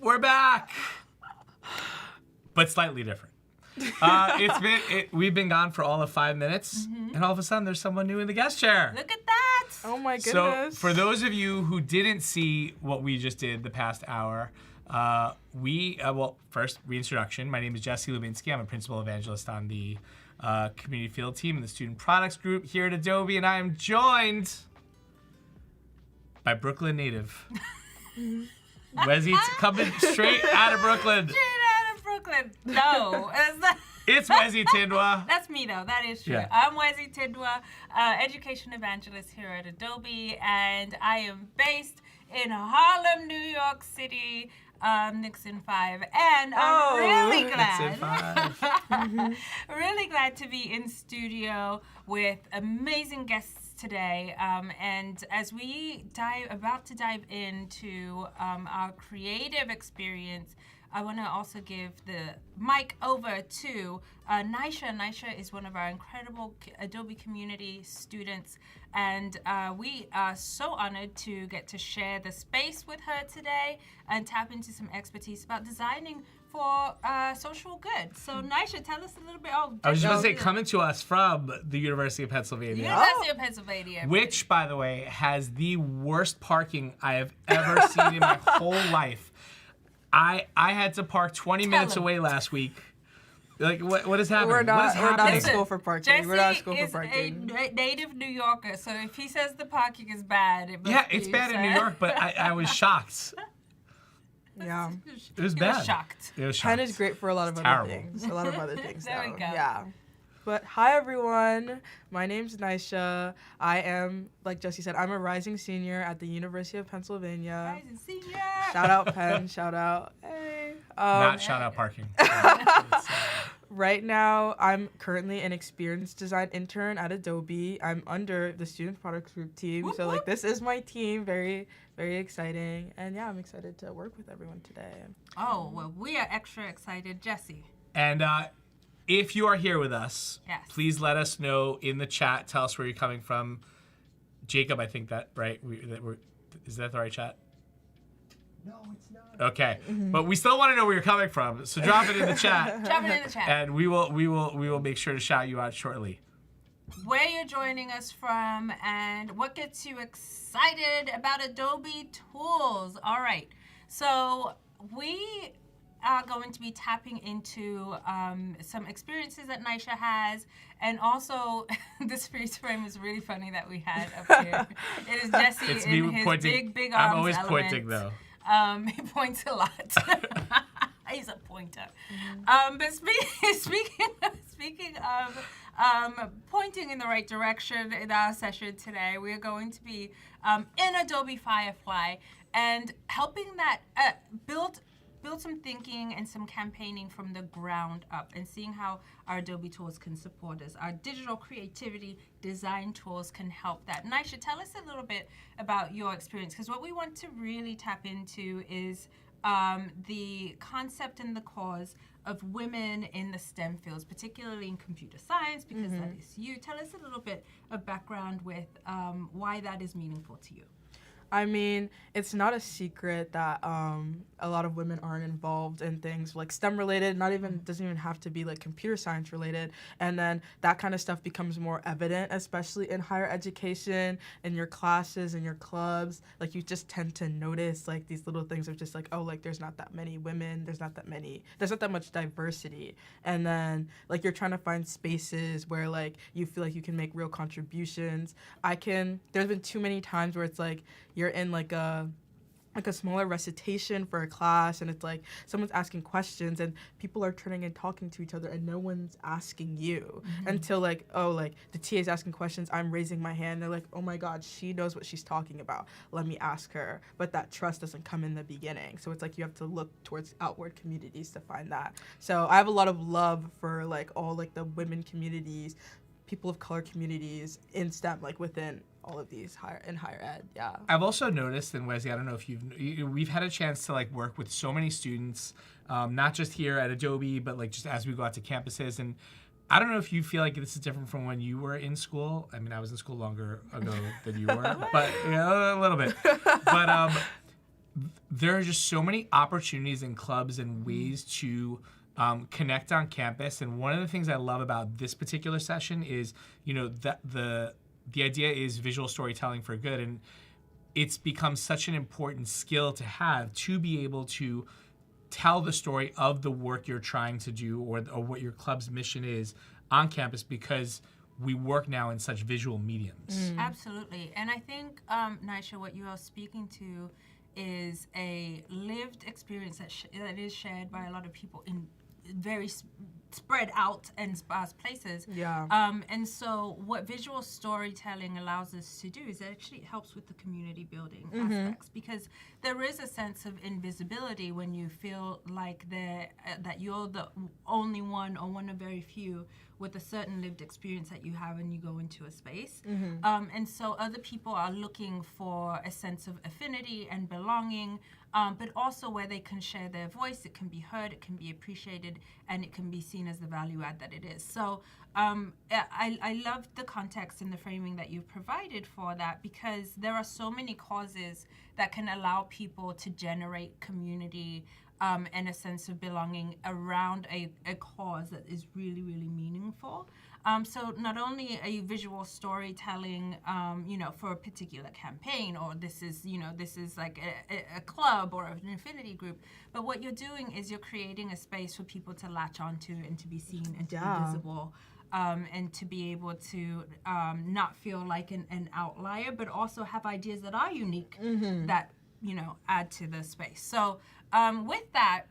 We're back, but slightly different. We've been gone for all of 5 minutes, and all of a sudden there's someone new in the guest chair. Look at that! Oh my So goodness. for those of you who didn't see what we just did the past hour, first reintroduction. My name is Jesse Lubinsky. I'm a principal evangelist on the community field team and the student products group here at Adobe, and I am joined by Brooklyn native. Wesley coming straight out of Brooklyn. Straight out of Brooklyn. No, that's not. It's Wesley Tindwa. That's me though. That is true. Yeah. I'm Wesley Tindwa, education evangelist here at Adobe, and I am based in Harlem, New York City, Nixon 5, and I'm really glad. Nixon 5. Really glad to be in studio with amazing guests today, and as we about to dive into our creative experience, I want to also give the mic over to Nishat. Nishat is one of our incredible Adobe community students, and we are so honored to get to share the space with her today and tap into some expertise about designing for social good. So Nishat, tell us a little bit. I was just going to say, coming to us from the University of Pennsylvania. University of Pennsylvania. Which, by the way, has the worst parking I have ever seen in my whole life. I had to park 20 minutes away last week. Like, what is happening? We're not happening? in school for parking. Jesse We're not in school for is parking. a native New Yorker, so if he says the parking is bad, it must It's be bad in sad. New York, but I was shocked. Yeah. It was He bad. was shocked. It was Penn shocked. is great for a lot of other terrible. things. A lot of other things. There we though. go. Yeah. But hi everyone, my name's Nishat. I am, like Jesse said, I'm a rising senior at the University of Pennsylvania. Rising senior. Shout out Penn, shout out. Hey. Not shout out parking. Right now, I'm currently an experienced design intern at Adobe. I'm under the student products group team. Whoop, So like whoop. this is my team, very, very exciting. And yeah, I'm excited to work with everyone today. Oh, well, we are extra excited. Jesse. And if you are here with us, Yes. please let us know in the chat. Tell us where you're coming from. Jacob, I think that, right? Is that the right chat? No, it's not. Okay, but we still want to know where you're coming from, so drop it in the chat, Drop it in the chat. and we will make sure to shout you out shortly. Where you're joining us from and what gets you excited about Adobe tools. All right, so we are going to be tapping into some experiences that Nishat has, and also this freeze frame is really funny that we had up here. It is Jesse It's in me his pointing. big arms I'm always element. pointing though. He points a lot. He's a pointer. But speaking of pointing in the right direction in our session today, we are going to be in Adobe Firefly and helping that build some thinking and some campaigning from the ground up, and seeing how our Adobe tools can support us. Our digital creativity design tools can help that. Nishat, tell us a little bit about your experience, because what we want to really tap into is the concept and the cause of women in the STEM fields, particularly in computer science, because that is you. Tell us a little bit of background with why that is meaningful to you. I mean, it's not a secret that a lot of women aren't involved in things like STEM related, doesn't even have to be like computer science related. And then that kind of stuff becomes more evident, especially in higher education, in your classes, in your clubs. Like you just tend to notice like these little things of just like, oh, like there's not that many women, there's not that much diversity. And then like you're trying to find spaces where like you feel like you can make real contributions. There's been too many times where it's like, you're in like a smaller recitation for a class, and it's like someone's asking questions and people are turning and talking to each other and no one's asking you until like, oh, like the TA is asking questions, I'm raising my hand, they're like, oh my god, she knows what she's talking about, let me ask her. But that trust doesn't come in the beginning, so it's like you have to look towards outward communities to find that. So I have a lot of love for like all like the women communities, people of color communities in STEM, like within all of these higher ed. Yeah. I've also noticed, and Wesley, I don't know if we've had a chance to like work with so many students, not just here at Adobe, but like just as we go out to campuses. And I don't know if you feel like this is different from when you were in school. I mean, I was in school longer ago than you were, but a little bit. But there are just so many opportunities and clubs and ways to connect on campus. And one of the things I love about this particular session is, that the idea is visual storytelling for good. And it's become such an important skill to have, to be able to tell the story of the work you're trying to do or what your club's mission is on campus, because we work now in such visual mediums. Absolutely. And I think, Nisha, what you are speaking to is a lived experience that is shared by a lot of people in very spread out and sparse places. Yeah. And so what visual storytelling allows us to do is it actually helps with the community building aspects, because there is a sense of invisibility when you feel like that you're the only one or one of very few with a certain lived experience that you have and you go into a space. And so other people are looking for a sense of affinity and belonging, but also where they can share their voice, it can be heard, it can be appreciated, and it can be seen as the value add that it is. So I love the context and the framing that you've provided for that, because there are so many causes that can allow people to generate community and a sense of belonging around a cause that is really, really meaningful. So not only a visual storytelling, for a particular campaign, or this is like a club or an affinity group, but what you're doing is you're creating a space for people to latch onto and to be seen and to be visible. And to be able to not feel like an outlier, but also have ideas that are unique that, add to the space. So with that,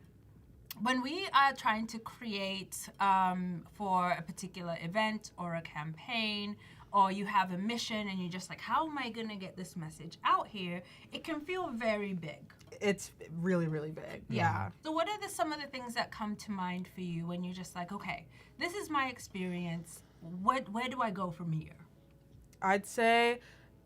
when we are trying to create for a particular event or a campaign, or you have a mission and you're just like, how am I going to get this message out here? It can feel very big. It's really, really big. Yeah. So what are some of the things that come to mind for you when you're just like, okay, this is my experience. Where do I go from here? I'd say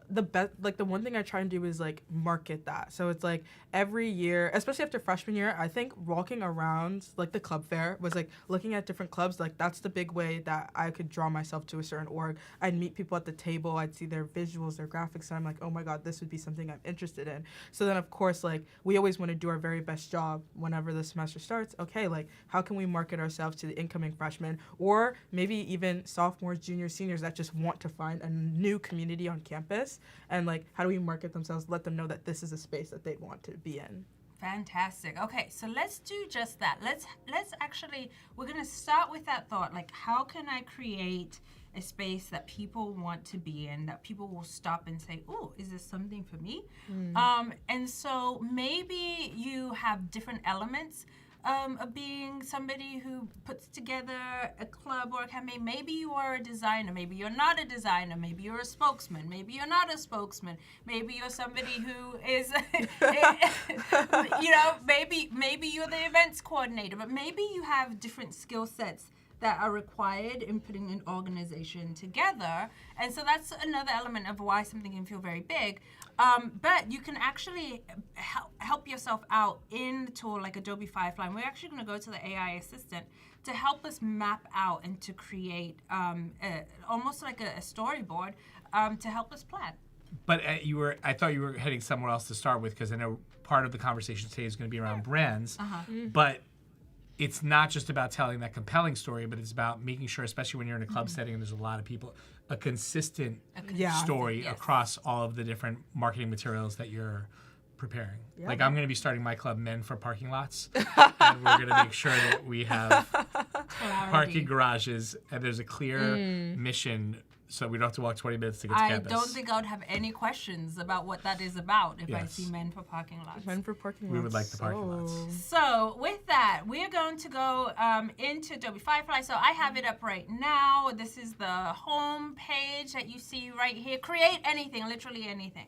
the best, like the one thing I try and do is like market that. So it's like every year, especially after freshman year, I think walking around like the club fair was like looking at different clubs. Like that's the big way that I could draw myself to a certain org. I'd meet people at the table. I'd see their visuals, their graphics, and I'm like, oh my God, this would be something I'm interested in. So then of course, like we always want to do our very best job whenever the semester starts. Okay, like how can we market ourselves to the incoming freshmen, or maybe even sophomores, juniors, seniors that just want to find a new community on campus? And like, how do we market themselves, let them know that this is a space that they want to be in? Fantastic. Okay, so let's do just that. Let's actually, we're going to start with that thought, like how can I create a space that people want to be in, that people will stop and say, oh, is this something for me? And so maybe you have different elements of being somebody who puts together a club or a campaign. Maybe you are a designer, maybe you're not a designer, maybe you're a spokesman, maybe you're not a spokesman, maybe you're somebody who is, maybe you're the events coordinator, but maybe you have different skill sets that are required in putting an organization together. And so that's another element of why something can feel very big. But you can actually help yourself out in the tool like Adobe Firefly. And we're actually going to go to the AI assistant to help us map out and to create almost like a storyboard to help us plan. But I thought you were heading somewhere else to start with, because I know part of the conversation today is going to be around brands. But it's not just about telling that compelling story, but it's about making sure, especially when you're in a club setting and there's a lot of people, a consistent story across all of the different marketing materials that you're preparing. Yeah. Like I'm going to be starting my club, Men for Parking Lots, and we're going to make sure that we have parking garages and there's a clear mission, so we don't have to walk 20 minutes to get to campus. I don't think I would have any questions about what that is about if I see Men for Parking Lots. Men for parking lots. We would like the parking lots. So with that, we're going to go into Adobe Firefly. So I have it up right now. This is the home page that you see right here. Create anything, literally anything.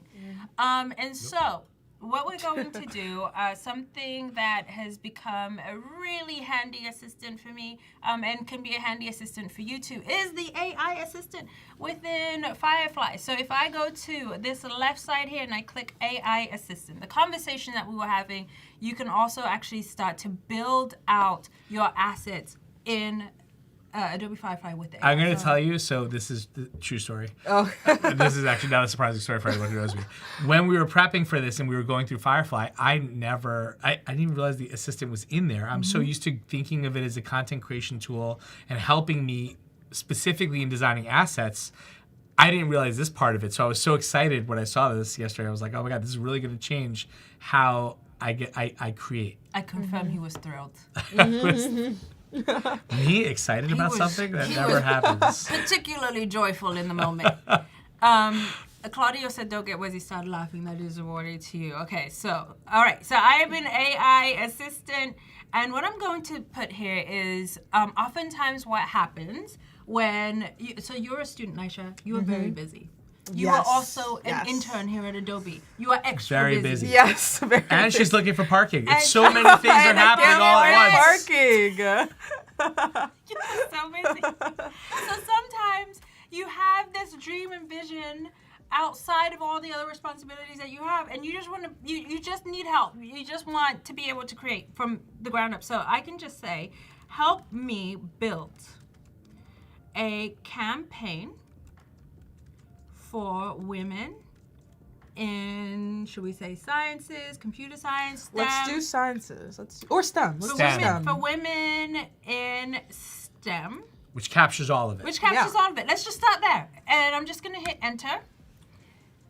So what we're going to do, something that has become a really handy assistant for me, and can be a handy assistant for you too, is the AI assistant within Firefly. So if I go to this left side here and I click AI assistant, the conversation that we were having, you can also actually start to build out your assets in Adobe Firefly with the AI. I'm going to tell you, so this is the true story. Oh. This is actually not a surprising story for anyone who knows me. When we were prepping for this and we were going through Firefly, I didn't even realize the assistant was in there. I'm so used to thinking of it as a content creation tool and helping me specifically in designing assets. I didn't realize this part of it. So I was so excited when I saw this yesterday. I was like, oh my God, this is really going to change how I create. I confirm he was thrilled. Me excited about was- something? That he never was- happens. Particularly joyful in the moment. Claudio said, don't get Wezzy started laughing. That is awarded to you. Okay, so, all right. So I am an AI assistant. And what I'm going to put here is oftentimes what happens when, so you're a student, Nisha. You are very busy. You are Yes, also an yes. intern here at Adobe. You are extra Very busy. busy. Yes, very And she's looking for parking. And- It's so many things are And I happening can't all find at once. parking. You're so busy. So sometimes you have this dream and vision outside of all the other responsibilities that you have, and you just want to, you just need help. You just want to be able to create from the ground up. So I can just say, help me build a campaign for women in, should we say, sciences, computer science, STEM. Let's do sciences. Or STEM. Let's for do STEM. women, STEM. for women in STEM. Which captures all of it. Which captures Yeah. all of it. Let's just start there. And I'm just going to hit enter.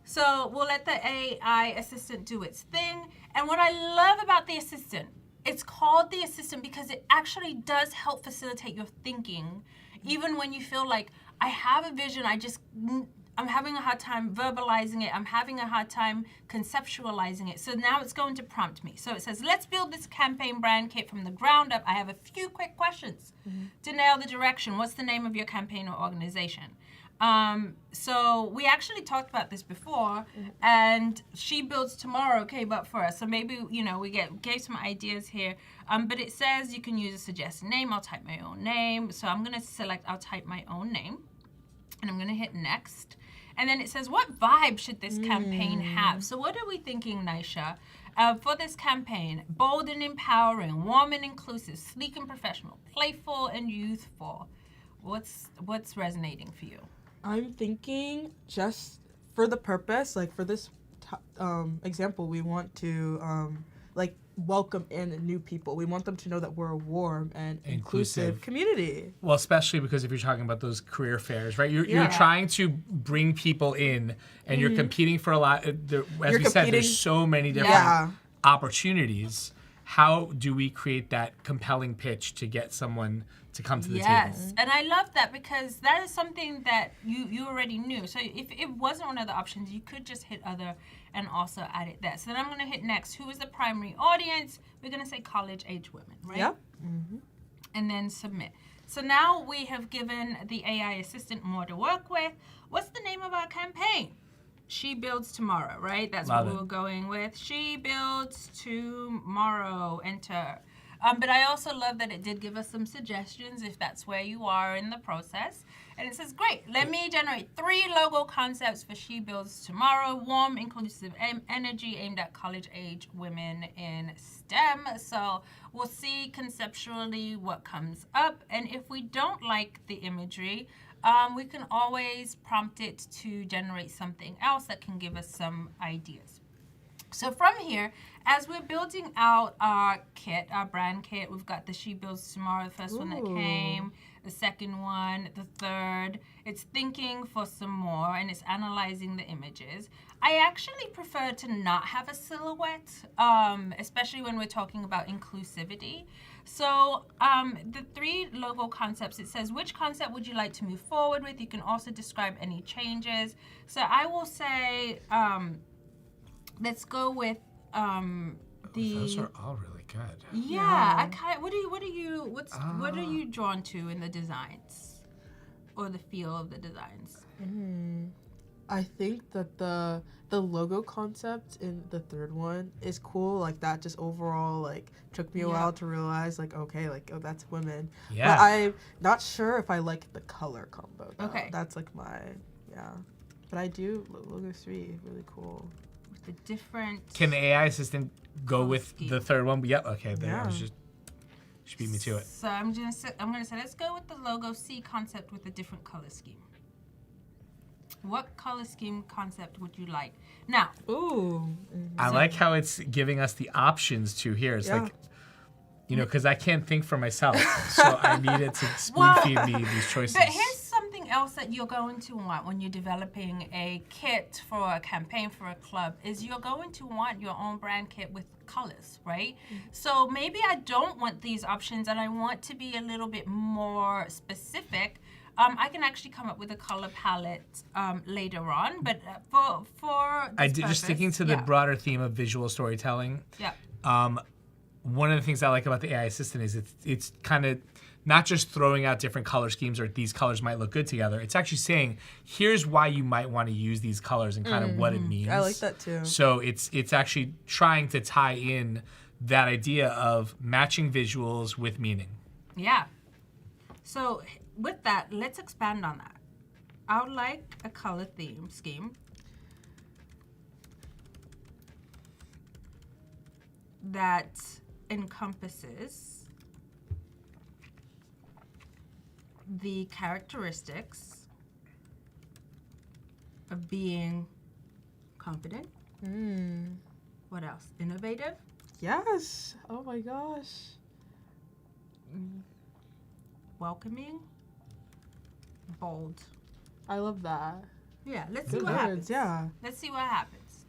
So we'll let the AI assistant do its thing. And what I love about the assistant, it's called the assistant because it actually does help facilitate your thinking. Even when you feel like, I have a vision, I'm having a hard time verbalizing it. I'm having a hard time conceptualizing it. So now it's going to prompt me. So it says, let's build this campaign brand kit from the ground up. I have a few quick questions to nail the direction. What's the name of your campaign or organization? So we actually talked about this before, and She Builds Tomorrow came up for us. So maybe, we gave some ideas here. But it says you can use a suggested name. I'll type my own name. So I'm going to select, I'll type my own name. And I'm going to hit next. And then it says, what vibe should this campaign have? So what are we thinking, Nisha? For this campaign, bold and empowering, warm and inclusive, sleek and professional, playful and youthful. What's resonating for you? I'm thinking just for the purpose, like for this example, we want to welcome in new people. We want them to know that we're a warm and inclusive community. Well, especially because if you're talking about those career fairs, right? You're Yeah. trying to bring people in, and you're competing for a lot. As we said, competing- there's so many different Yeah. opportunities. How do we create that compelling pitch to get someone to come to the table? Yes, and I love that because that is something that you already knew. So if it wasn't one of the options, you could just hit other and also add it there. So then I'm going to hit next. Who is the primary audience? We're going to say college-age women, right? Yep. And then submit. So now we have given the AI assistant more to work with. What's the name of our campaign? She Builds Tomorrow, right? That's Love what it. we're going with. She Builds Tomorrow. Enter. But I also love that it did give us some suggestions if that's where you are in the process. And it says, great, let me generate 3 logo concepts for She Builds Tomorrow. Warm, inclusive energy aimed at college-age women in STEM. So we'll see conceptually what comes up. And if we don't like the imagery, we can always prompt it to generate something else that can give us some ideas. So from here, as we're building out our kit, our brand kit, we've got the She Builds Tomorrow, the first one that came, the second one, the third. It's thinking for some more, and it's analyzing the images. I actually prefer to not have a silhouette, especially when we're talking about inclusivity. So the 3 logo concepts, it says, which concept would you like to move forward with? You can also describe any changes. So I will say, let's go with Those are all really good. yeah. I kind of, what are you drawn to in the designs or the feel of the designs? I think that the logo concept in the third one is cool. Like that just overall took me a while to realize okay, oh, that's women. Yeah. But I'm not sure if I like the color combo though. Okay. That's my But I do logo 3, really cool. With the different. Can the AI assistant go Oh, with scheme. the third one? Yep. Okay. There. I was Yeah. just She beat me to it. So I'm gonna say let's go with the logo C concept with a different color scheme. What color scheme concept would you like? Now, Ooh. I like how it's giving us the options to here. It's like, because I can't think for myself, so I need it to spoon feed me these choices. but here's something else that you're going to want when you're developing a kit for a campaign for a club is you're going to want your own brand kit with colors, right? So maybe I don't want these options and I want to be a little bit more specific. I can actually come up with a color palette later on, but for this Just sticking to the broader theme of visual storytelling. Yeah. One of the things I like about the AI assistant is it's kind of not just throwing out different color schemes or these colors might look good together. It's actually saying, here's why you might want to use these colors and kind of what it means. I like that too. So it's actually trying to tie in that idea of matching visuals with meaning. Yeah. So with that, let's expand on that. I would like a color theme scheme that encompasses the characteristics of being confident. What else? Innovative. Yes. Oh my gosh. Welcoming. Bold. I love that. Yeah, let's see Good what words, happens. yeah. Let's see what happens.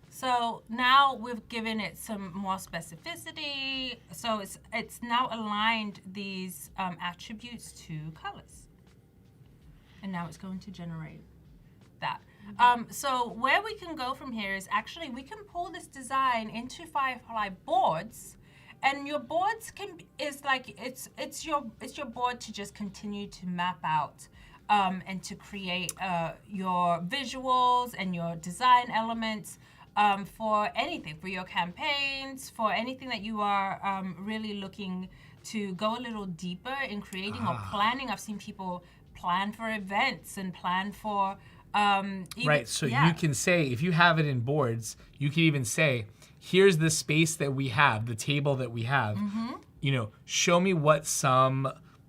So now we've given it some more specificity. So it's now aligned these attributes to colors. And now it's going to generate that. So where we can go from here is actually we can pull this design into Firefly boards, and your boards it's your board to just continue to map out and to create your visuals and your design elements for anything, for your campaigns, for anything that you are really looking to go a little deeper in creating or planning. I've seen people plan for events and plan for right, so you can say, if you have it in boards, you can even say, here's the space that we have, the table that we have. Show me what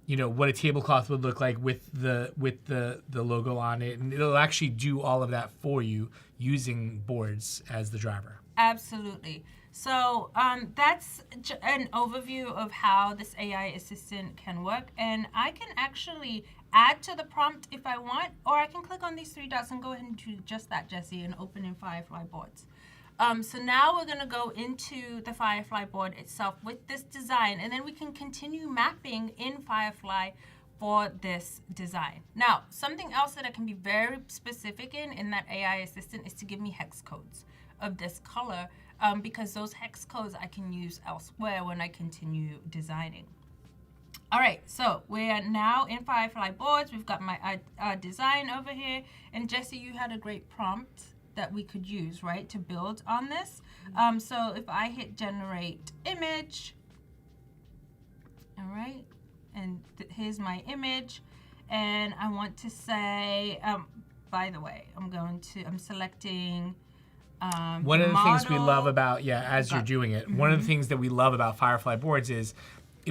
what a tablecloth would look like with the logo on it, and it'll actually do all of that for you using boards as the driver. Absolutely. So that's an overview of how this AI assistant can work, and I can actually add to the prompt if I want, or I can click on these three dots and go ahead and do just that, Jesse, and open in Firefly boards. So now we're going to go into the Firefly board itself with this design, and then we can continue mapping in Firefly for this design. Now, something else that I can be very specific in that AI assistant is to give me hex codes of this color, because those hex codes I can use elsewhere when I continue designing. All right, so we are now in Firefly boards. We've got my design over here, and Jesse, you had a great prompt that we could use, right, to build on this. So if I hit generate image, all right, and here's my image, and I want to say, by the way, I'm selecting one of the things we love about, as you're doing it, one of the things that we love about Firefly boards is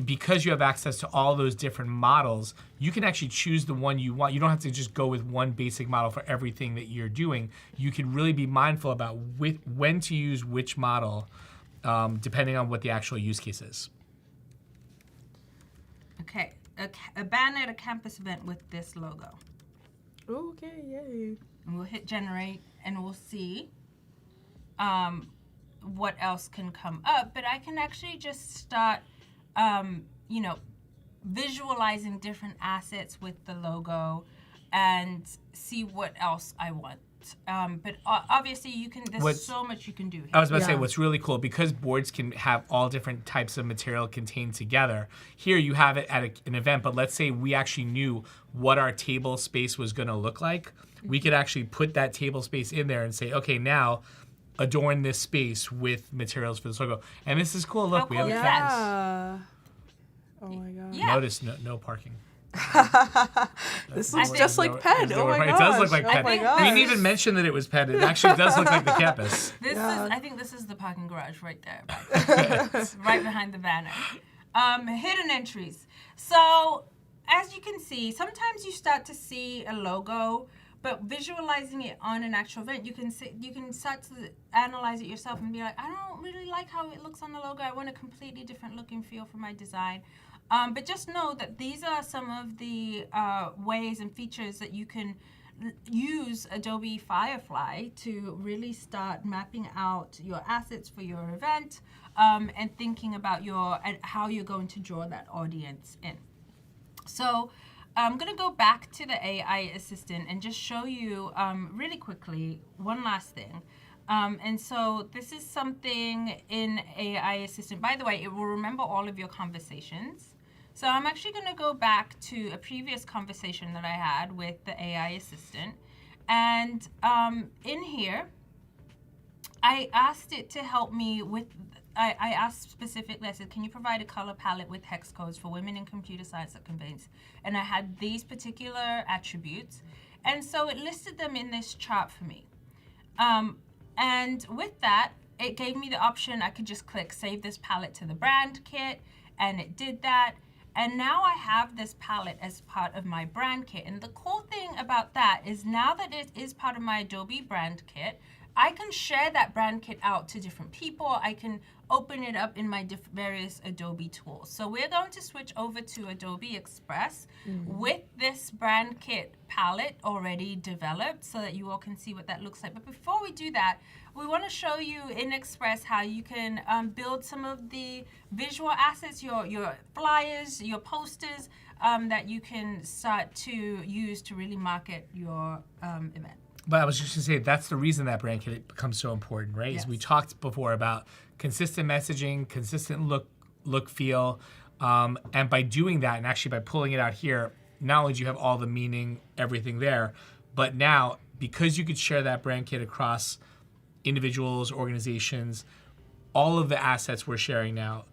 because you have access to all those different models, you can actually choose the one you want. You don't have to just go with one basic model for everything that you're doing. You can really be mindful about when to use which model, depending on what the actual use case is. Okay, a banner at a campus event with this logo. Okay, yay. And we'll hit generate, and we'll see what else can come up. But I can actually just start visualizing different assets with the logo and see what else I want. But obviously there's so much you can do here. I was about to say, what's really cool, because boards can have all different types of material contained together, here you have it at an event, but let's say we actually knew what our table space was going to look like. We could actually put that table space in there and say, okay, now adorn this space with materials for this logo. And this is cool. Look, we have a fence. Yeah. Oh my god. Yeah. Notice no parking. This looks just like Penn. Oh my gosh. It does look like Penn. my We gosh. didn't even mention that it was Penn. It actually does look like the campus. I think this is the parking garage right there. It's right behind the banner. Hidden entries. So as you can see, sometimes you start to see a logo, but visualizing it on an actual event, you can start to analyze it yourself and be like, I don't really like how it looks on the logo. I want a completely different look and feel for my design. But just know that these are some of the ways and features that you can use Adobe Firefly to really start mapping out your assets for your event and thinking about how you're going to draw that audience in. So I'm going to go back to the AI assistant and just show you really quickly one last thing. And so this is something in AI assistant. By the way, it will remember all of your conversations. So I'm actually going to go back to a previous conversation that I had with the AI assistant. And in here, I asked it to help me with, I asked specifically, I said, can you provide a color palette with hex codes for women in computer science that conveys? And I had these particular attributes. And so it listed them in this chart for me. And with that, it gave me the option, I could just click save this palette to the brand kit, and it did that. And now I have this palette as part of my brand kit. And the cool thing about that is now that it is part of my Adobe brand kit, I can share that brand kit out to different people. I can open it up in my various Adobe tools. So we're going to switch over to Adobe Express with this brand kit palette already developed so that you all can see what that looks like. But before we do that, we want to show you in Express how you can build some of the visual assets, your flyers, your posters that you can start to use to really market your event. But I was just going to say, that's the reason that brand kit becomes so important, right? Yes. Is we talked before about consistent messaging, consistent look, feel. And by doing that, and actually by pulling it out here, not only do you have all the meaning, everything there, but now, because you could share that brand kit across individuals, organizations, all of the assets we're sharing now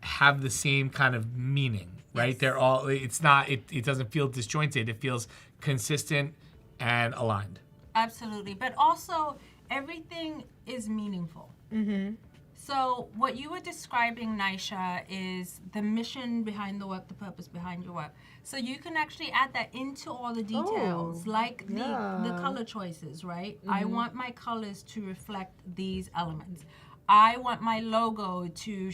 have the same kind of meaning, right? Yes. They're all, it's not, it doesn't feel disjointed. It feels consistent and aligned. Absolutely. But also, everything is meaningful. Mm-hmm. So what you were describing, Nisha, is the mission behind the work, the purpose behind your work. So you can actually add that into all the details, like the color choices, right? I want my colors to reflect these elements. I want my logo to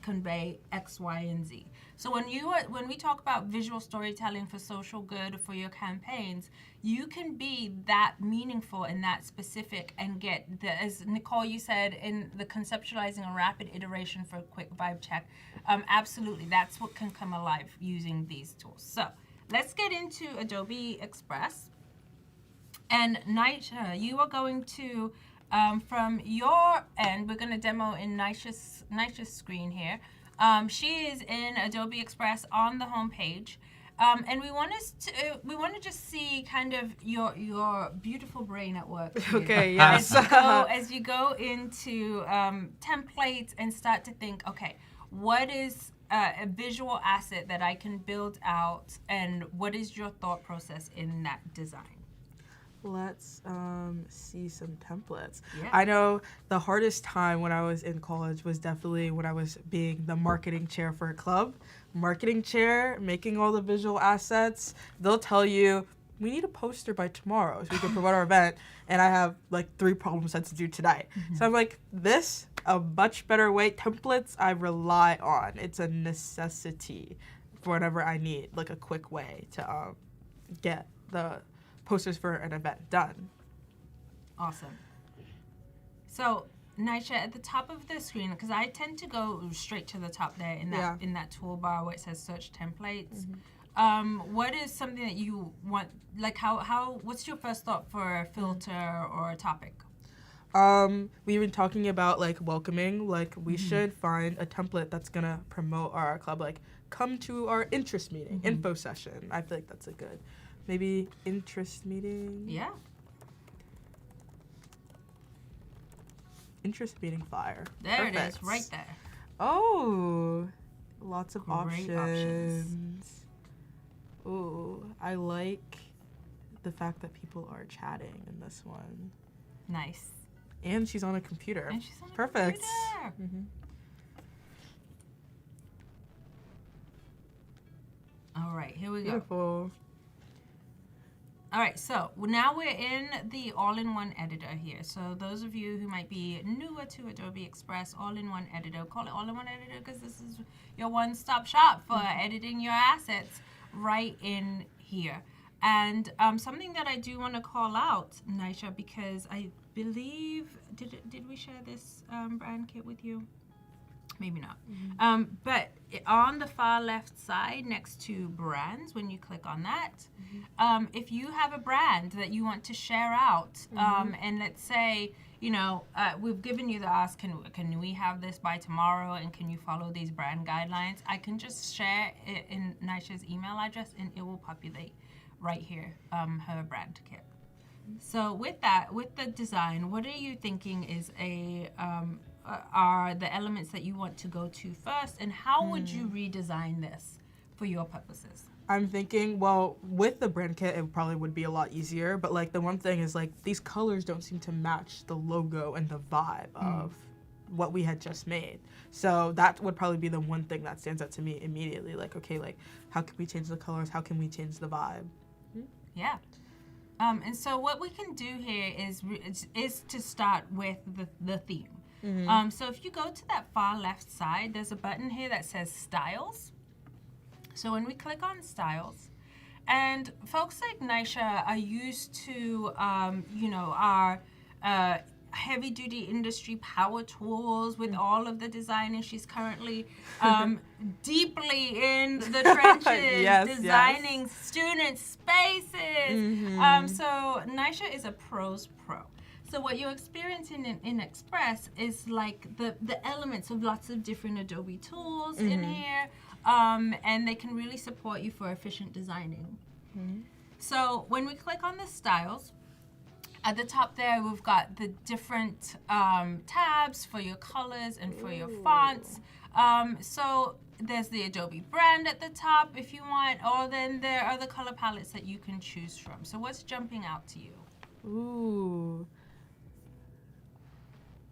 convey X, Y, and Z. So when we talk about visual storytelling for social good or for your campaigns, you can be that meaningful and that specific and get as Nicole, you said, in the conceptualizing a rapid iteration for a quick vibe check. Absolutely, that's what can come alive using these tools. So let's get into Adobe Express. And Nisha, you are going to, from your end, we're going to demo in Nisha's screen here. She is in Adobe Express on the home page. And we want to just see kind of your beautiful brain at work here. Okay, yes. As you go into templates and start to think, okay, what is a visual asset that I can build out, and what is your thought process in that design? Let's see some templates. Yeah. I know the hardest time when I was in college was definitely when I was being the marketing chair for a club. Marketing chair, making all the visual assets. They'll tell you, we need a poster by tomorrow so we can promote our event. And I have like 3 problem sets to do tonight. So I'm like, this, a much better way. Templates I rely on. It's a necessity for whenever I need like a quick way to get the posters for an event done. Awesome. So, Nisha, at the top of the screen, because I tend to go straight to the top there in that toolbar where it says search templates. What is something that you want? Like, what's your first thought for a filter or a topic? We've been talking about like welcoming. Like, we should find a template that's gonna promote our club. Like, come to our interest meeting, info session. I feel like that's a good. Maybe interest meeting. Yeah. Interest meeting flyer. There Perfect. it is, right there. Oh, lots of Great options. Ooh, I like the fact that people are chatting in this one. Nice. And she's on a computer. And she's on a Perfect. computer. All right, here we go. Beautiful. All right, so now we're in the all-in-one editor here. So those of you who might be newer to Adobe Express, all-in-one editor, call it all-in-one editor because this is your one-stop shop for editing your assets right in here. And something that I do want to call out, Nisha, because I believe, did we share this brand kit with you? Maybe not. But on the far left side next to brands, when you click on that, if you have a brand that you want to share out, and let's say, you know, we've given you the ask, can we have this by tomorrow, and can you follow these brand guidelines? I can just share it in Nisha's email address, and it will populate right here, her brand kit. So with that, with the design, what are you thinking is are the elements that you want to go to first, and how would you redesign this for your purposes? I'm thinking, well, with the brand kit, it probably would be a lot easier. But like the one thing is like these colors don't seem to match the logo and the vibe of what we had just made. So that would probably be the one thing that stands out to me immediately. Like, okay, like how can we change the colors? How can we change the vibe? Yeah. And so what we can do here is to start with the theme. So if you go to that far left side, there's a button here that says Styles. So when we click on Styles, and folks like Nisha are used to, you know, our heavy-duty industry power tools with all of the designing. She's currently deeply in the trenches, designing student spaces. So Nisha is a pro's pro. So what you're experiencing in Express is like the elements of lots of different Adobe tools in here, and they can really support you for efficient designing. So when we click on the styles, at the top there we've got the different tabs for your colors and for your fonts. So there's the Adobe brand at the top if you want, or then there are the color palettes that you can choose from. So what's jumping out to you? Ooh.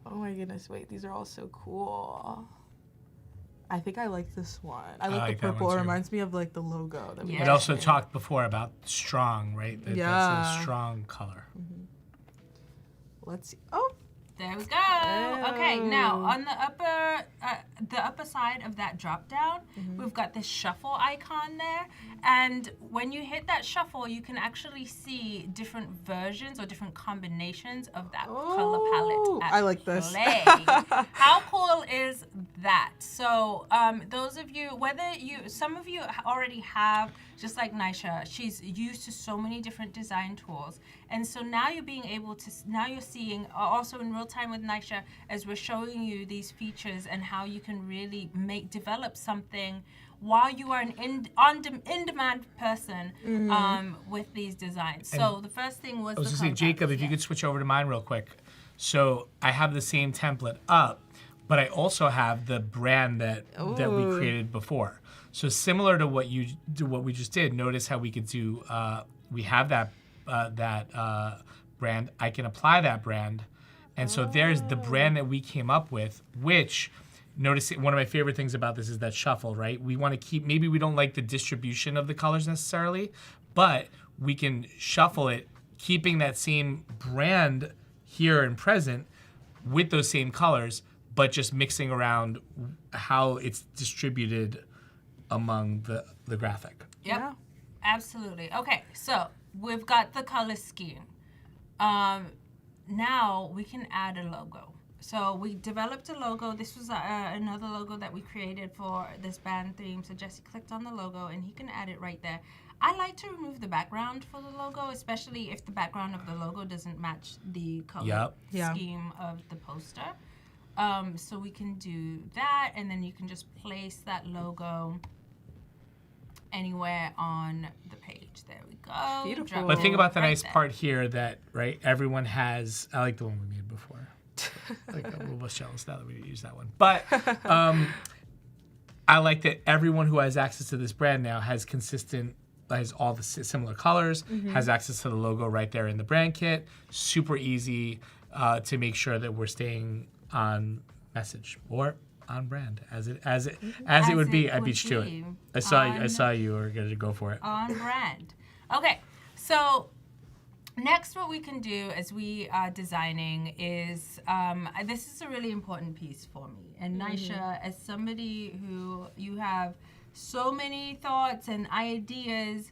Oh my goodness, wait, these are all so cool. I think I like this one. I like the purple. It reminds me of like the logo. That we also talked before about strong, right? That's a strong color. Let's see. Oh, there we go. Okay, now on the upper side of that drop down, we've got this shuffle icon there, and when you hit that shuffle, you can actually see different versions or different combinations of that color palette. I like this. Play. How cool is that? So those of you, some of you already have, just like Nisha, she's used to so many different design tools. And so now you're being able to, now you're seeing also in real time with Nisha as we're showing you these features and how you can really develop something while you are an in-demand person with these designs. And so the first thing was I was going to say, Jacob, if you could switch over to mine real quick. So I have the same template up, but I also have the brand that we created before. So similar to what we just did, notice how we could do, we have that brand. I can apply that brand. And so there's the brand that we came up with, which, notice one of my favorite things about this is that shuffle, right? We want to keep, maybe we don't like the distribution of the colors necessarily, but we can shuffle it, keeping that same brand here and present with those same colors, but just mixing around how it's distributed among the graphic. Yep, yeah. Absolutely. Okay, so we've got the color scheme. Now we can add a logo. So we developed a logo. This was another logo that we created for this band theme. So Jesse clicked on the logo and he can add it right there. I like to remove the background for the logo, especially if the background of the logo doesn't match the color scheme of the poster. So we can do that, and then you can just place that logo anywhere on the page. There we go. Beautiful. But think about the nice part here that, right, everyone has, I like the one we made before. Like, I'm a little bit jealous now that we didn't use that one. But I like that everyone who has access to this brand now has all the similar colors, has access to the logo right there in the brand kit. Super easy to make sure that we're staying on message. Or on brand as it would be. I beat you to it. I saw you were going to go for it. On brand. Okay, so next what we can do as we are designing is, this is a really important piece for me. And Nisha, as somebody who you have so many thoughts and ideas,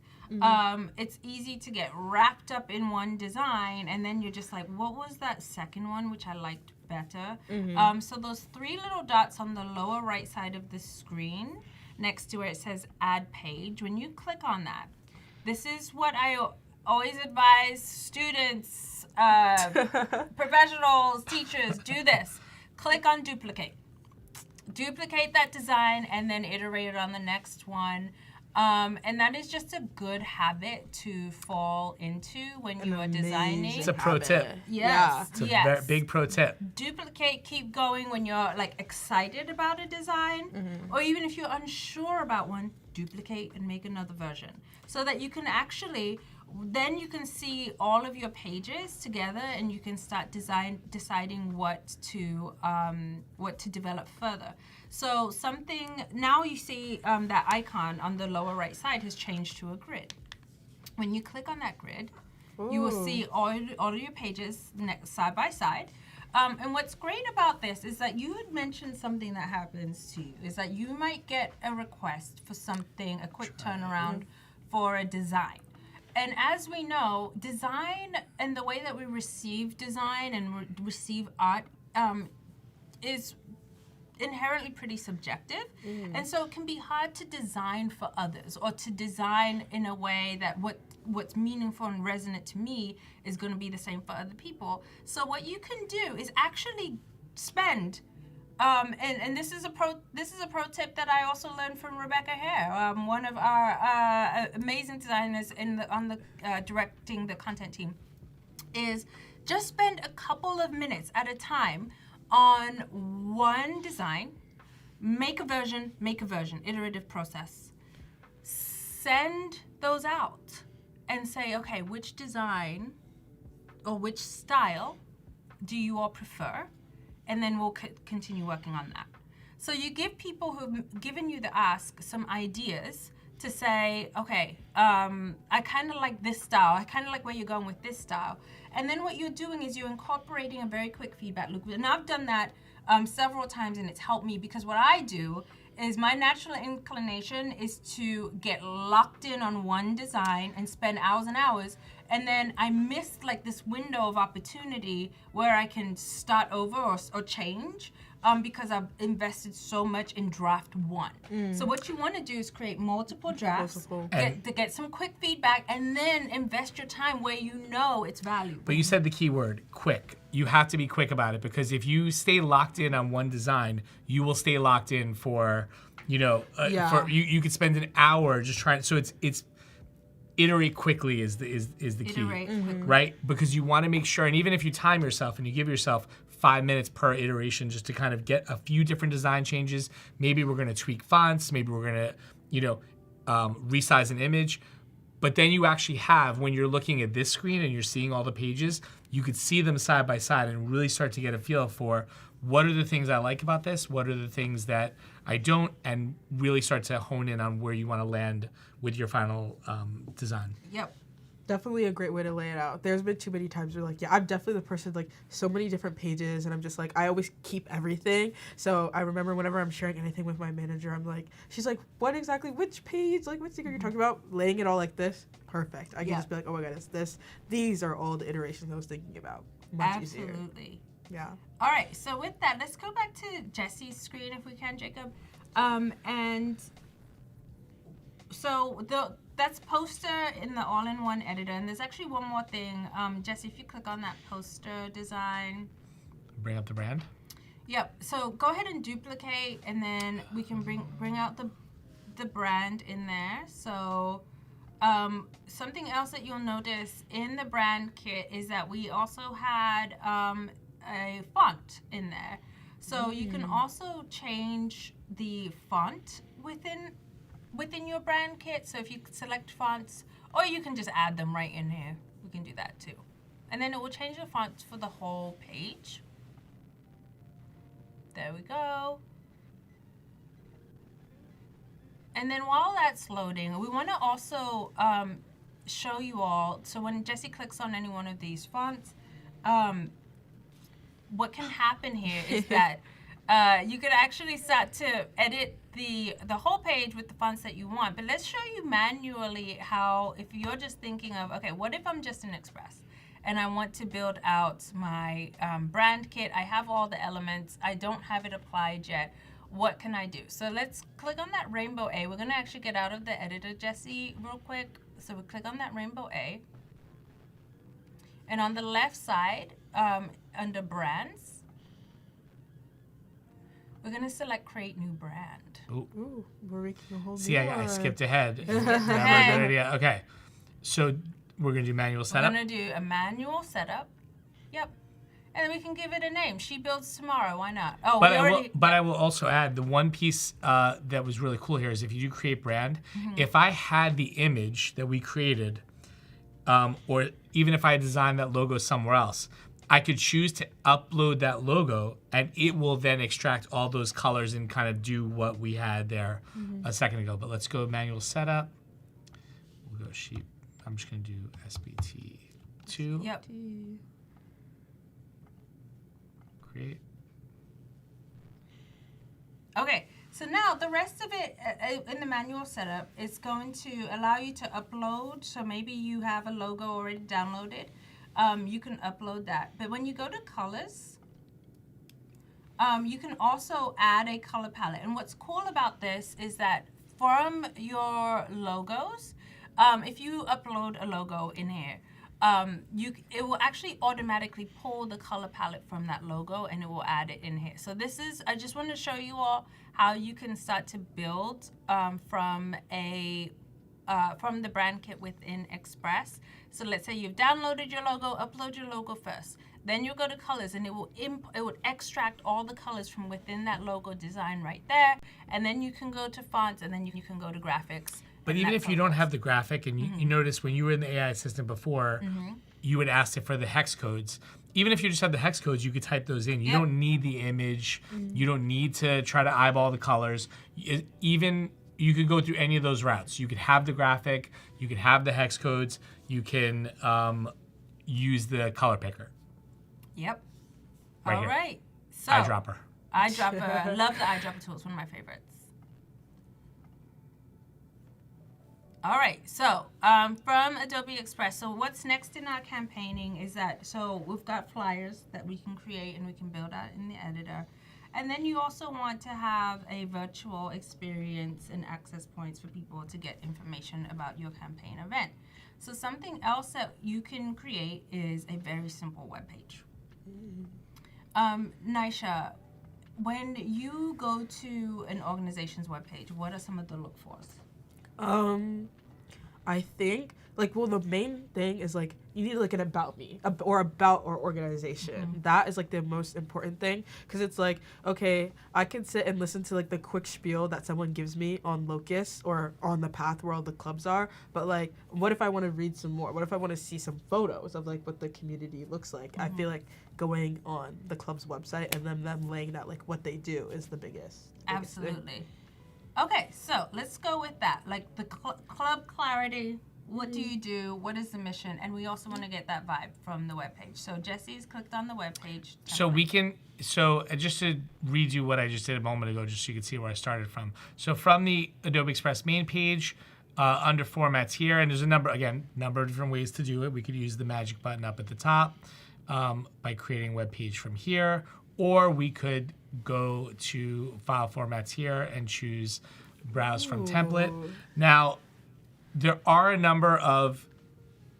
it's easy to get wrapped up in one design and then you're just like, what was that second one which I liked better? So those three little dots on the lower right side of the screen next to where it says add page, when you click on that, this is what I always advise students, professionals, teachers, do this. Click on duplicate. Duplicate that design and then iterate it on the next one. And that is just a good habit to fall into when you are designing. It's a pro tip. Yes. It's a very big pro tip. Duplicate, keep going when you're like excited about a design, or even if you're unsure about one, duplicate and make another version so that you can actually, then you can see all of your pages together and you can start deciding what to develop further. So now you see that icon on the lower right side has changed to a grid. When you click on that grid, you will see all of your pages side by side. And what's great about this is that you had mentioned something that happens to you, is that you might get a request for something, a quick turnaround for a design. And as we know, design and the way that we receive design and receive art is inherently pretty subjective. And so it can be hard to design for others or to design in a way that what's meaningful and resonant to me is going to be the same for other people. So what you can do is actually spend and this is a pro tip that I also learned from Rebecca Hare, one of our amazing designers on the directing the content team, is just spend a couple of minutes at a time on one design, make a version, iterative process. Send those out and say, okay, which design or which style do you all prefer? And then we'll continue working on that. So you give people who've given you the ask some ideas to say, okay, I kind of like this style. I kind of like where you're going with this style. And then what you're doing is you're incorporating a very quick feedback loop. And I've done that several times and it's helped me because what I do is my natural inclination is to get locked in on one design and spend hours and hours. And then I missed like this window of opportunity where I can start over or change because I've invested so much in draft one. So what you want to do is create multiple drafts, get some quick feedback, and then invest your time where you know it's valuable. But you said the key word, quick. You have to be quick about it because if you stay locked in on one design, you will stay locked in for, for you could spend an hour just trying. So it's iterate quickly is the key, right? Because you want to make sure, and even if you time yourself and you give yourself 5 minutes per iteration just to kind of get a few different design changes, maybe we're going to tweak fonts, maybe we're going to, resize an image, but then you actually have, when you're looking at this screen and you're seeing all the pages, you could see them side by side and really start to get a feel for what are the things I like about this, what are the things that I don't, and really start to hone in on where you want to land with your final design. Yep. Definitely a great way to lay it out. There's been too many times where I'm definitely the person so many different pages and I'm just I always keep everything. So I remember whenever I'm sharing anything with my manager, I'm she's like, what exactly, which page, which thing are you talking about? Laying it all like this, perfect. I can just be like, oh my god, it's this. These are all the iterations I was thinking about. Much easier. Absolutely. Yeah. All right, so with that, let's go back to Jesse's screen if we can, Jacob. And so that's poster in the all-in-one editor. And there's actually one more thing. Jesse, if you click on that poster design. Bring up the brand. Yep, so go ahead and duplicate and then we can bring out the brand in there. So something else that you'll notice in the brand kit is that we also had a font in there. So you can also change the font within your brand kit. So if you select fonts, or you can just add them right in here. We can do that too. And then it will change the fonts for the whole page. There we go. And then while that's loading, we want to also show you all, so when Jessie clicks on any one of these fonts, what can happen here is that you can actually start to edit the whole page with the fonts that you want. But let's show you manually how, if you're just thinking of, okay, what if I'm just in Express and I want to build out my brand kit? I have all the elements. I don't have it applied yet. What can I do? So let's click on that rainbow A. We're going to actually get out of the editor, Jessie, real quick. So we click on that rainbow A. And on the left side, under brands, we're going to select create new brand. Ooh, we're making a whole See, new I one. skipped ahead. Never a good idea. Okay. So we're going to do manual setup. We're going to do a manual setup. Yep. And then we can give it a name. She builds tomorrow. Why not? Oh, But, we already. I will also add the one piece that was really cool here is if you do create brand, if I had the image that we created, or even if I designed that logo somewhere else, I could choose to upload that logo and it will then extract all those colors and kind of do what we had there a second ago. But let's go manual setup. We'll go sheet. I'm just going to do SBT2. Yep. Create. Okay, so now the rest of it in the manual setup is going to allow you to upload. So maybe you have a logo already downloaded. You can upload that. But when you go to colors, you can also add a color palette. And what's cool about this is that from your logos, if you upload a logo in here, it will actually automatically pull the color palette from that logo and it will add it in here. So this is, I just want to show you all how you can start to build from the brand kit within Express. So let's say you've downloaded your logo, upload your logo first. Then you'll go to colors and it would extract all the colors from within that logo design right there. And then you can go to fonts and then you can go to graphics. But even if you don't have the graphic, and you notice when you were in the AI assistant before, you would ask it for the hex codes. Even if you just have the hex codes, you could type those in. You don't need the image. You don't need to try to eyeball the colors. Even you could go through any of those routes. You could have the graphic. You could have the hex codes. You can use the color picker. Yep. Right All here. right. So Eyedropper. Eyedropper. I love the eyedropper tool. It's one of my favorites. All right, so from Adobe Express, so what's next in our campaigning is that, so we've got flyers that we can create and we can build out in the editor. And then you also want to have a virtual experience and access points for people to get information about your campaign event. So something else that you can create is a very simple web page. Nisha, when you go to an organization's webpage, what are some of the look-fors? I think the main thing is you need an about me or about our organization. That is the most important thing, because it's okay, I can sit and listen to the quick spiel that someone gives me on Locust or on the path where all the clubs are, but what if I want to read some more? What if I want to see some photos of what the community looks like? I feel going on the club's website and then them laying out what they do is the biggest Absolutely. thing. Okay, so let's go with that. The club clarity, what do you do? What is the mission? And we also want to get that vibe from the webpage. So Jessie's clicked on the webpage. So we can, just to redo what I just did a moment ago, just so you can see where I started from. So from the Adobe Express main page, under formats here, and there's a number of different ways to do it. We could use the magic button up at the top by creating a web page from here, or we could go to file formats here and choose browse from template. Now, there are a number of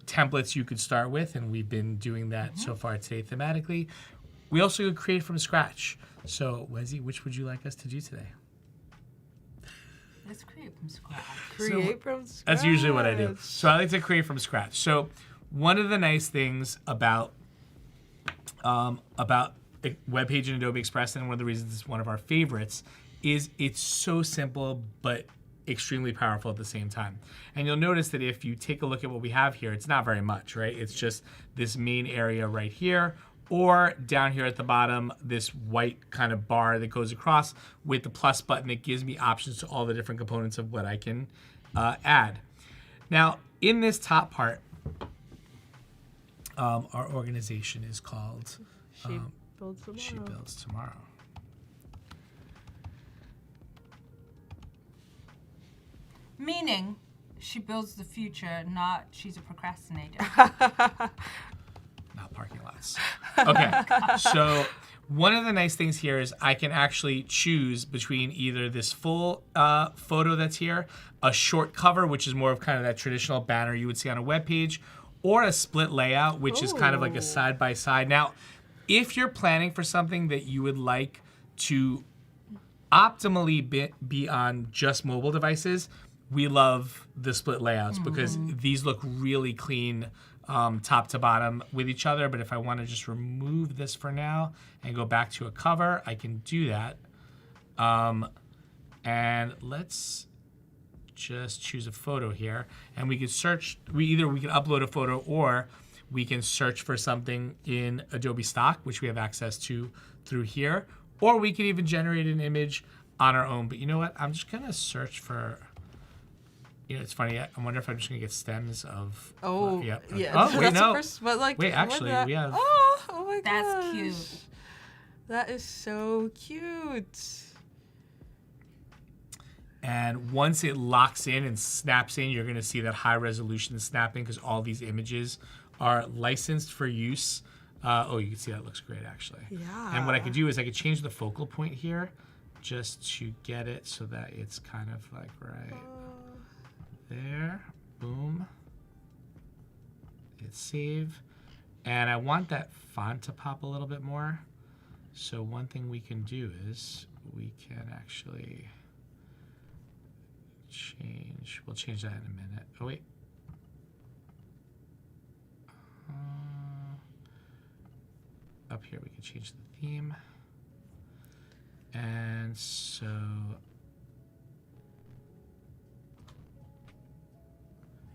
templates you could start with, and we've been doing that so far today thematically. We also could create from scratch. So, Wesley, which would you like us to do today? Let's create from scratch. Create from scratch. That's usually what I do. So I like to create from scratch. So one of the nice things about a web page in Adobe Express, and one of the reasons it's one of our favorites, is it's so simple but extremely powerful at the same time. And you'll notice that if you take a look at what we have here, it's not very much, right? It's just this main area right here. or down here at the bottom, this white kind of bar that goes across with the plus button that gives me options to all the different components of what I can add. Now, in this top part, our organization is called She builds tomorrow. She Builds Tomorrow. Meaning, she builds the future, not she's a procrastinator. Not parking lots. Okay, so one of the nice things here is I can actually choose between either this full photo that's here, a short cover, which is more of kind of that traditional banner you would see on a web page, or a split layout, which is kind of like a side-by-side. Now, if you're planning for something that you would like to optimally be on just mobile devices, we love the split layouts because these look really clean top to bottom with each other. But if I want to just remove this for now and go back to a cover, I can do that. And let's just choose a photo here. And we can search, we can upload a photo, or we can search for something in Adobe Stock, which we have access to through here. Or we can even generate an image on our own. But you know what? I'm just going to search for... You know, it's funny. I wonder if I'm just gonna get stems of. Oh, yeah. yeah. Oh, wait, That's no. the first, but like, Wait, actually, we have. Oh my gosh. That's cute. That is so cute. And once it locks in and snaps in, you're gonna see that high resolution snapping because all these images are licensed for use. Oh, you can see that looks great actually. Yeah. And what I could do is I could change the focal point here, just to get it so that it's kind of like right. There, boom. Hit save. And I want that font to pop a little bit more. So one thing we can do is we can actually change, we'll change that in a minute. Oh wait. Up here we can change the theme. And so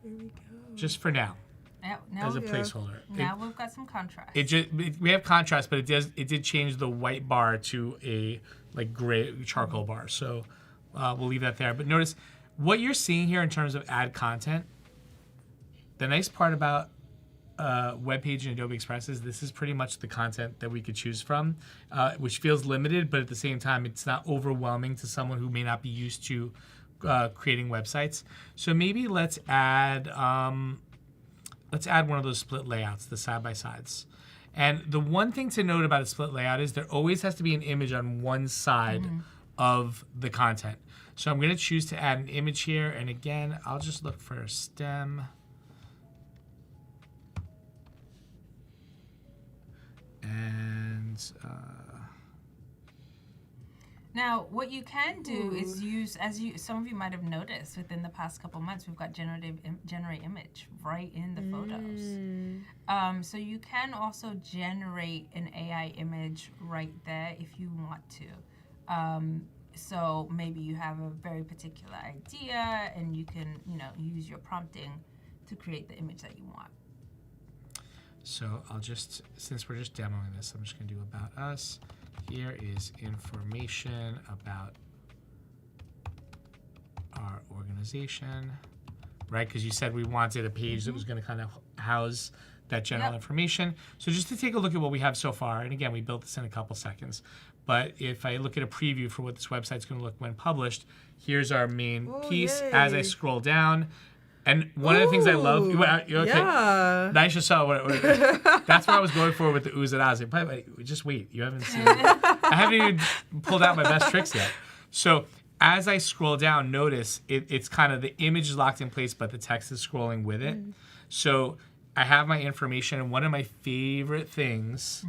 Here we go. just for now, Now, as a placeholder. now we've got some contrast. We have contrast, but it did change the white bar to a like gray charcoal bar. So we'll leave that there. But notice what you're seeing here in terms of add content. The nice part about web page and Adobe Express is this is pretty much the content that we could choose from, which feels limited, but at the same time, it's not overwhelming to someone who may not be used to creating websites. So maybe let's add one of those split layouts, the side-by-sides. And the one thing to note about a split layout is there always has to be an image on one side of the content. So I'm going to choose to add an image here. And again, I'll just look for a stem. And now, what you can do is use, some of you might have noticed within the past couple months, we've got generate image right in the photos. So you can also generate an AI image right there if you want to. So maybe you have a very particular idea, and you can, use your prompting to create the image that you want. so I'll just, since we're just demoing this, I'm just going to do about us. Here is information about our organization, right? Because you said we wanted a page that was going to kind of house that general information. So just to take a look at what we have so far, and again, we built this in a couple seconds, but if I look at a preview for what this website's going to look when published, here's our main piece. Yay. As I scroll down, and one of the things I love, okay, Yeah. Nisha saw what that's what I was going for with the oohs and ahs. But just wait, you haven't seen I haven't even pulled out my best tricks yet. So as I scroll down, notice it's kind of the image is locked in place, but the text is scrolling with it. So I have my information, and one of my favorite things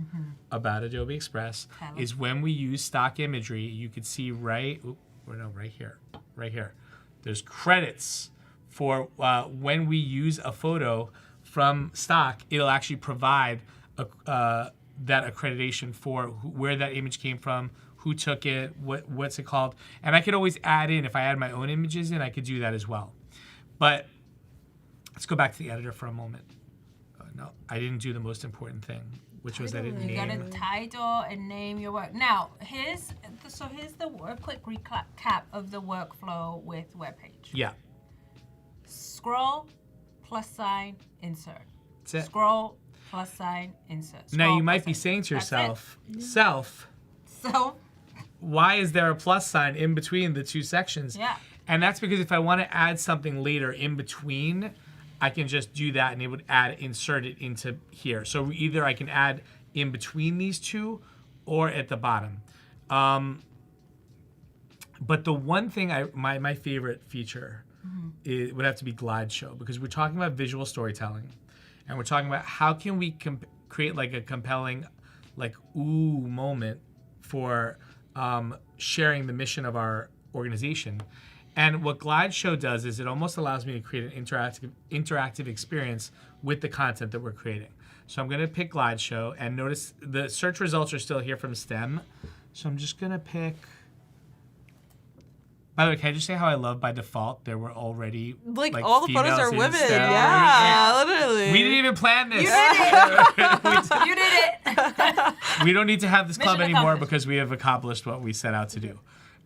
about Adobe Express is when we use stock imagery, you could see right here. There's credits for when we use a photo from stock, it'll actually provide that accreditation for where that image came from, who took it, what's it called. And I could always add in, if I add my own images in, I could do that as well. But let's go back to the editor for a moment. No, I didn't do the most important thing. which was I didn't You got name. a title and name your work. Now, here's a quick recap of the workflow with web page. Yeah, Scroll, plus sign, insert. that's it. Scroll, plus sign, insert. Now Scroll, you might plus be sign. saying to That's it. yourself, self, So, why is there a plus sign in between the two sections? yeah. And that's because if I want to add something later in between, I can just do that and it would insert it into here. So either I can add in between these two or at the bottom. But the one thing my favorite feature would have to be Glide Show, because we're talking about visual storytelling and we're talking about how can we create like a compelling like ooh moment for sharing the mission of our organization. And what Glide Show does is it almost allows me to create an interactive experience with the content that we're creating. So I'm going to pick Glide Show, and notice the search results are still here from STEM. So I'm just going to pick. By the way, can I just say how I love by default there were already Like all the photos females are in women. STEM. Yeah, literally. We didn't even plan this. You did it. We don't need to have this club Mission anymore accomplished. because we have accomplished what we set out to do.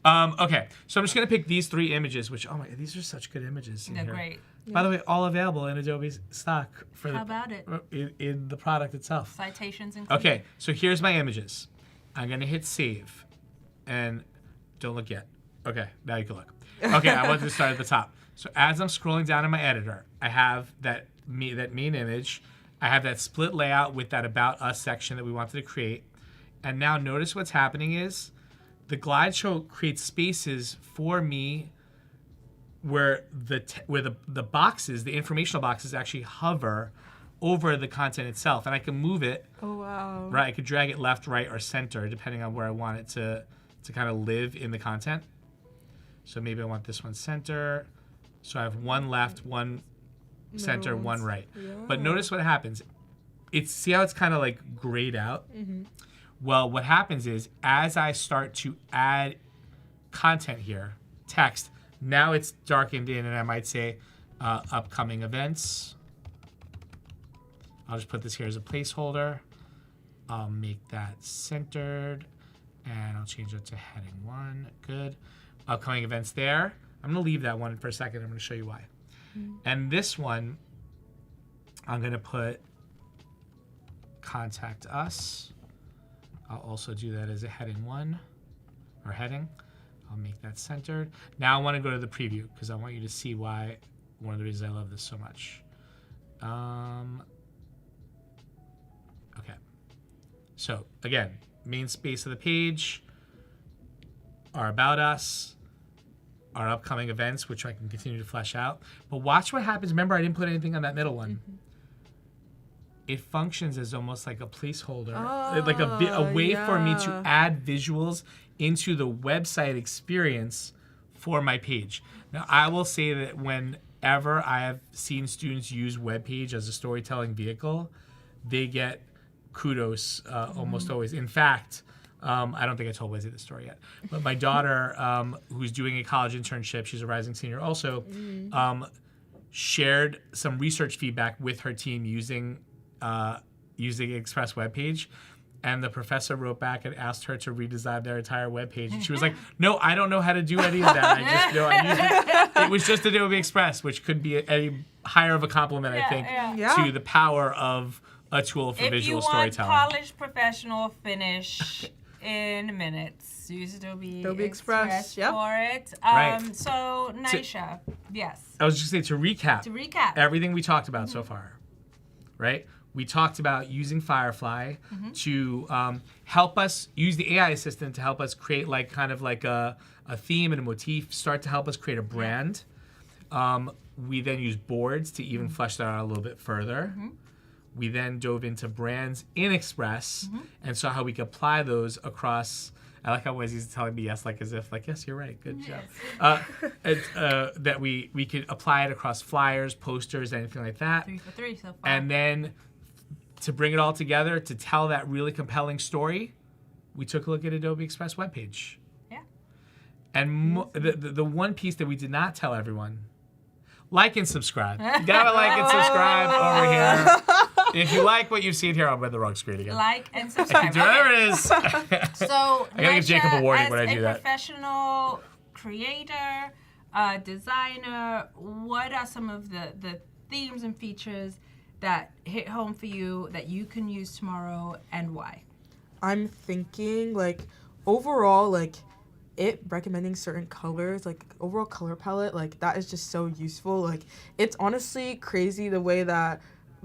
Okay, so I'm just gonna pick these 3 images, which oh my, these are such good images. In They're here. great. By the way, all available in Adobe's stock for How about it? in the product itself. Citations included. Okay, so here's my images. I'm gonna hit save, and don't look yet. Okay, now you can look. Okay, I wanted to start at the top. So as I'm scrolling down in my editor, I have that main image. I have that split layout with that About Us section that we wanted to create. And now notice what's happening is the Glide Show creates spaces for me where the boxes, the informational boxes actually hover over the content itself. And I can move it, Oh wow. right? I could drag it left, right, or center depending on where I want it to kind of live in the content. So maybe I want this one center. So I have one left, one center, Middle one ones. right. Yeah. But notice what happens. See how it's kind of like grayed out? Well, what happens is as I start to add content here, text, now it's darkened in and I might say upcoming events. I'll just put this here as a placeholder. I'll make that centered and I'll change it to heading 1. Good. Upcoming events there. I'm going to leave that one for a second. I'm going to show you why. And this one, I'm going to put contact us. I'll also do that as a heading 1 or heading. I'll make that centered. Now I want to go to the preview because I want you to see why, one of the reasons I love this so much. Okay. So again, main space of the page, our About Us, our upcoming events, which I can continue to flesh out. But watch what happens. Remember, I didn't put anything on that middle one. It functions as almost like a placeholder, like a way for me to add visuals into the website experience for my page. Now, I will say that whenever I have seen students use web page as a storytelling vehicle, they get kudos almost always. In fact, I don't think I told Wesley this story yet, but my daughter, who's doing a college internship, she's a rising senior also, shared some research feedback with her team using Express webpage. And the professor wrote back and asked her to redesign their entire webpage. And she was like, no, I don't know how to do any of that. I just know I used it. It was just Adobe Express, which could be any higher of a compliment, I think, to the power of a tool for visual storytelling. If you want college professional finish in minutes, use Adobe Express Yep. for it. Right. So, Nisha, yes. I was just saying to recap everything we talked about so far, right? We talked about using Firefly to help us use the AI assistant to help us create like kind of like a theme and a motif, start to help us create a brand. We then used boards to even flesh that out a little bit further. We then dove into brands in Express and saw how we could apply those across. I like how Wesley's telling me yes, like as if like, yes, you're right, good job. That we could apply it across flyers, posters, anything like that. 3 for 3 so far. And then to bring it all together, to tell that really compelling story, we took a look at Adobe Express webpage. Yeah. And the one piece that we did not tell everyone, like and subscribe. You gotta like and subscribe over here. If you like what you've seen here, I'll bend the wrong screen again. Like and subscribe. There it is. So, I gotta give Jacob a warning when I do that. As a professional creator, designer, what are some of the themes and features that hit home for you that you can use tomorrow, and why? I'm thinking like overall like it recommending certain colors, like overall color palette, like that is just so useful. Like it's honestly crazy the way that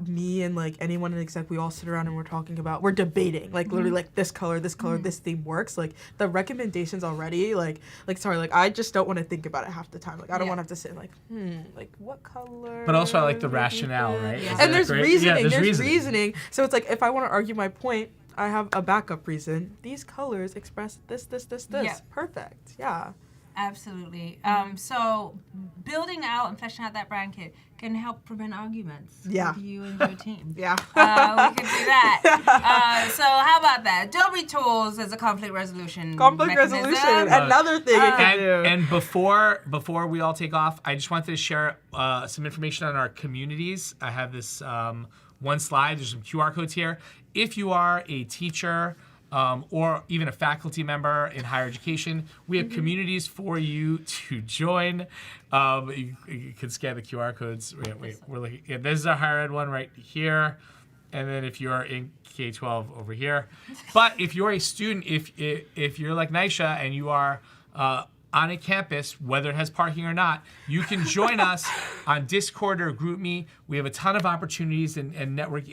me and like anyone in exec, we all sit around and we're debating like literally like this color, this theme works. Like the recommendations already, like sorry, like I just don't want to think about it half the time. Like I don't want to have to sit and like what color. But also I like the rationale, right? Yeah. And there's great? reasoning. Yeah, there's reasoning. So it's like if I want to argue my point, I have a backup reason. These colors express this. Yeah. Perfect. Yeah. Absolutely. So building out and fleshing out that brand kit can help prevent arguments Yeah. with you and your team. Yeah. We can do that. So how about that? Adobe Tools as a conflict resolution mechanism. Another thing it can do. And before we all take off, I just wanted to share some information on our communities. I have this one slide. There's some QR codes here. If you are a teacher or even a faculty member in higher education, we have communities for you to join. You can scan the QR codes. Wait, we're looking. Yeah, this is our higher ed one right here. And then if you're in K-12 over here. But if you're a student, if you're like Nisha and you are on a campus, whether it has parking or not, you can join us on Discord or GroupMe. We have a ton of opportunities and network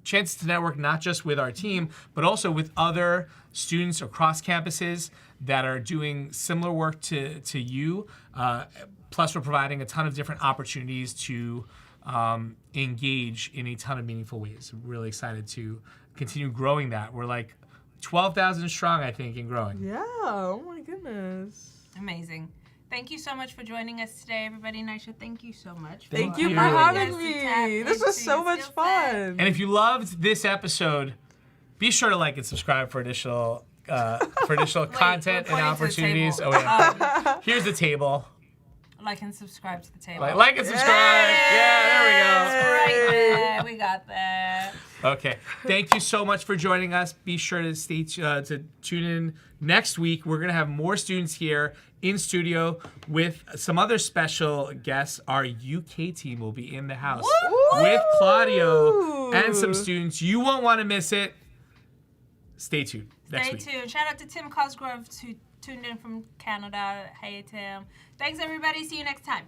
chances to network not just with our team, but also with other students across campuses that are doing similar work to you. Plus, we're providing a ton of different opportunities to engage in a ton of meaningful ways. I'm really excited to continue growing that. We're like 12,000 strong, I think, and growing. Yeah. Oh my goodness. Amazing. Thank you so much for joining us today, everybody. Nisha, thank you so much. Thank you you. for having Yes, to tap me. This was into so your much skill set. fun. And if you loved this episode, be sure to like and subscribe for additional content we're and pointing to the opportunities. table. Oh yeah. Here's the table. Like and subscribe to the table. Like and subscribe. Yeah, there Right there. We got that. we go. Okay. Thank you so much for joining us. Be sure to stay to tune in next week. We're gonna have more students here in studio with some other special guests. Our UK team will be in the house with Claudio and some students. You won't want to miss it. Stay tuned. Next week. Stay tuned. Shout out to Tim Cosgrove, who tuned in from Canada. Hey, Tim. Thanks, everybody. See you next time.